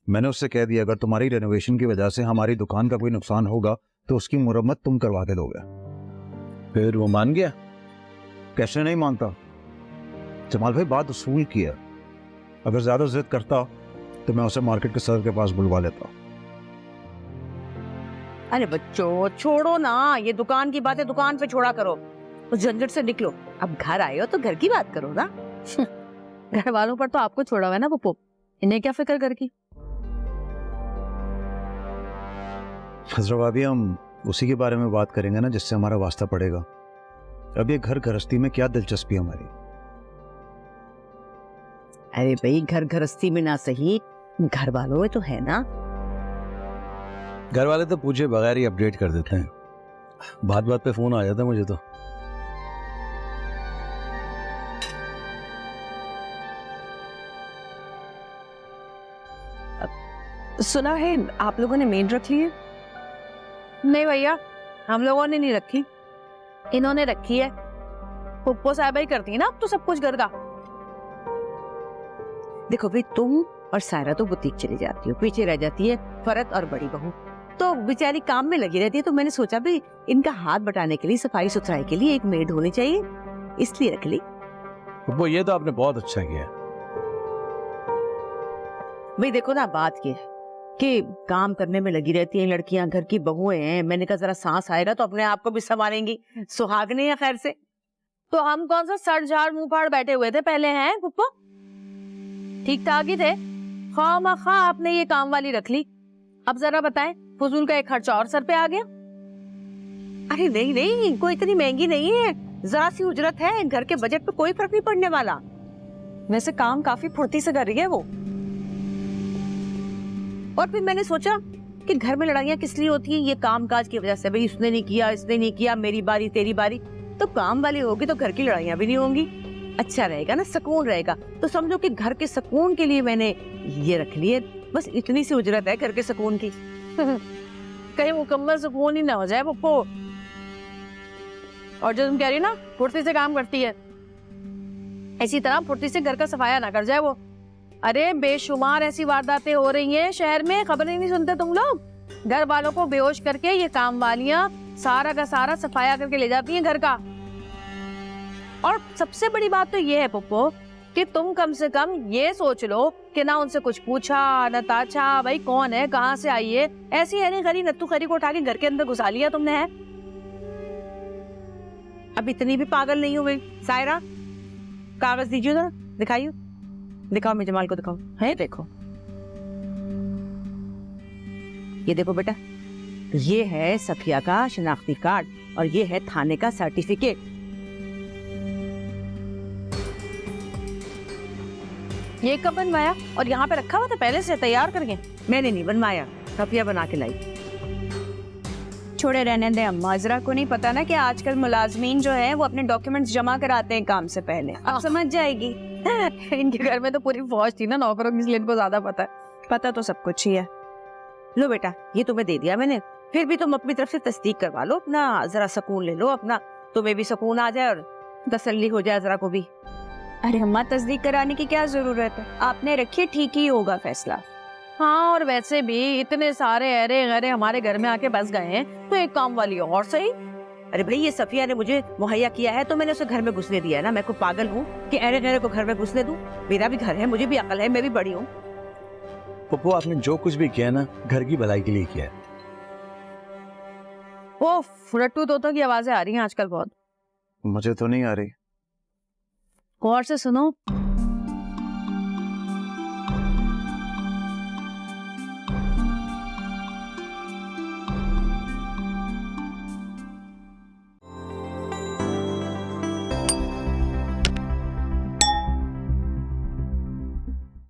मैंने उससे कह दिया अगर तुम्हारी रेनोवेशन की वजह से हमारी दुकान का कोई नुकसान होगा तो उसकी मुरम्मत तुम करवा के दोगे। फिर वो मान गया? कैसे नहीं मानता? जमाल भाई बात उसूल की है, अगर ज्यादा जिद करता तो मैं उसे मार्केट के सर के पास बुलवा लेता। अरे बच्चों छोड़ो ना, ये दुकान की बातें दुकान पे छोड़ा करो, उस झंझट से निकलो। अब घर आए हो तो घर की बात करो ना। घर वालों पर तो आपको छोड़ा हुआ है ना पप्पू, इन्हें क्या फिक्र घर की। हजरा भाभी हम उसी के बारे में बात करेंगे ना जिससे हमारा वास्ता पड़ेगा। अब ये घर गृहस्थी में क्या दिलचस्पी हमारी? अरे भाई घर गृहस्थी में ना सही, घर वालों में तो है ना। घर वाले तो पूछे बगैर ही अपडेट कर देते हैं, बात बात पे फोन आ जाता है मुझे तो। सुना है आप लोगों ने मेड रख ली है? नहीं भैया, हम लोगों ने नहीं रखी, इन्होंने रखी है। पुप्पो साहब ही करती है ना अब तो सब कुछ घर का। देखो भाई तुम और सायरा तो बुटीक चली जाती हो, पीछे रह जाती है फरत और बड़ी बहू, तो बेचारी काम में लगी रहती है। तो मैंने सोचा भी इनका हाथ बटाने के लिए, सफाई सुथराई के लिए एक मेड होनी चाहिए, इसलिए रख ली। वो ये तो आपने बहुत अच्छा किया। भाई देखो ना बात ये है कि काम करने में लगी रहती हैं लड़कियां, घर की बहुएं हैं। मैंने कहा जरा सांस आएगा तो अपने आप को भी संभालेंगी, सुहागने या खैर से। तो हम कौन सा सर झाड़ मुंह फाड़ बैठे हुए थे पहले, हैं पप्पू? ठीक ठाक ही थे, खामखा आपने ये काम वाली रख ली। अब जरा बताएं, फजूल का एक खर्चा और सर पे आ गया। अरे नहीं नहीं, कोई इतनी महंगी नहीं है, जरा सी उजरत है, घर के बजट पे कोई फर्क नहीं पड़ने वाला। वैसे काम काफी फुर्ती से कर रही है वो। और फिर मैंने सोचा कि घर में लड़ाइयाँ किस लिए होती हैं, ये काम काज की वजह से। भाई उसने नहीं किया, इसने नहीं किया, मेरी बारी तेरी बारी। तो काम वाली होगी तो घर की लड़ाइयाँ भी नहीं होंगी, अच्छा रहेगा ना, सुकून रहेगा। तो समझो कि घर के सुकून के लिए मैंने ये रख ली है, बस इतनी सी उजरत है घर के सुकून की। कहीं मुकम्मल सुकून ही ना हो जाए पप्पू। और जो तुम कह रही ना फुर्ती से काम करती है, इसी तरह फुर्ती से घर का सफाया ना कर जाए वो। अरे बेशुमार ऐसी वारदातें हो रही हैं शहर में, खबरें नहीं सुनते तुम लोग? घर वालों को बेहोश करके ये काम वालियां सारा का सारा सफाया करके ले जाती हैं घर का। और सबसे बड़ी बात तो ये है पप्पू कि तुम कम से कम ये सोच लो कि ना उनसे कुछ पूछा न ताछा, भाई कौन है, कहाँ से आई है। ऐसी है गरी नत्थू खरी को उठा के घर के अंदर घुसा लिया तुमने है। अब इतनी भी पागल नहीं हो गई। सायरा कागज दीजिए जरा, दिखाइए, दिखाओ, मैं जमाल को दिखाओ। है देखो, ये देखो बेटा, ये है सफिया का शनाख्ती कार्ड और ये है थाने का सर्टिफिकेट। ये कब बनवाया और यहाँ पे रखा हुआ था पहले से तैयार करके? मैंने नहीं बनवाया, सफिया बना के लाई। छोड़े रहने दे अम्मा, जरा को नहीं पता ना कि आजकल मुलाजमीन जो है वो अपने डॉक्यूमेंट्स जमा कराते हैं काम से पहले, अब समझ जाएगी। इनके घर में तो पूरी फौज थी ना नौकरों की, इसलिए इनको ज्यादा पता है। पता तो सब कुछ ही है। लो बेटा ये तुम्हें दे दिया मैंने, फिर भी तुम अपनी तरफ से तस्दीक करवा लो अपना, जरा सुकून ले लो अपना, तुम्हें भी सुकून आ जाए और तसल्ली हो जाए जरा को भी। अरे अम्मा तस्दीक कराने की क्या जरूरत है, आपने रखिए, ठीक ही होगा फैसला। हाँ और वैसे भी इतने सारे अरे गरे हमारे घर में आके बस गए हैं, तो एक काम वाली और सही। अरे भाई ये सफिया ने मुझे मुहैया किया है तो मैंने उसे घर में घुसने दिया है ना। मैं को पागल हूँ कि अरे गरे को घर में घुसने दूं? मेरा भी घर है, मुझे भी अकल है, मैं भी बड़ी हूँ। पप्पू आपने जो कुछ भी किया ना घर की भलाई के लिए किया है। वो फुरट्टू तोतों की आवाजें आ रही हैं आजकल बहुत। मुझे तो नहीं आ रही। गौर से सुनो,